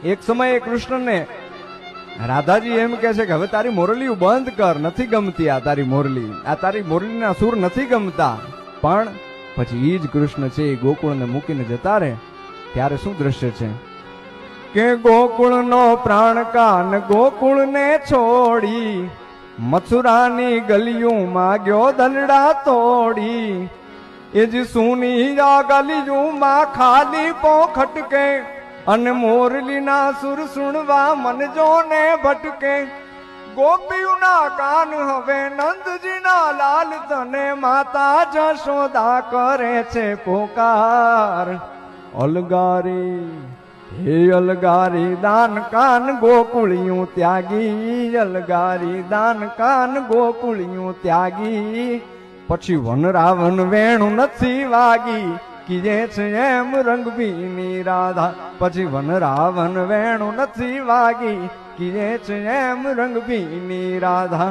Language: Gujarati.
એક સમયે કૃષ્ણને રાધાજી એમ કહે છે કે હવે તારી મોરલી બંધ કર, નથી ગમતી આ તારી મોરલી, આ તારી મોરલીના સુર નથી ગમતા. પણ પછી ઈ જ કૃષ્ણ છે એ ગોકુળને મૂકીને જતા રહે ત્યારે શું દ્રશ્ય છે કે ગોકુળનો પ્રાણ કાન ગોકુળને છોડી મથુરાની ગલીઓમાં ગયો દલડા તોડી. એ જ સુની આ ગલીઓમાં ખાલી પોખટકે અને મોરલીના સુર સુણવા મન જોને ભટકે. ગોપીઓના કાન હવે નંદજીના લાલ તને માતા જશોદા કરે છે પોકાર. અલગારી હે અલગારી દાન કાન ગોકુળિયું ત્યાગી, અલગારી દાન કાન ગોકુળિયું ત્યાગી. પછી વન રાવણ વેણું નથી વાગી કીજે છે એમ રંગભીની રાધા. પછી વન રાવણ વેણું નથી વાગી કીજે છે એમ રંગભીની રાધા.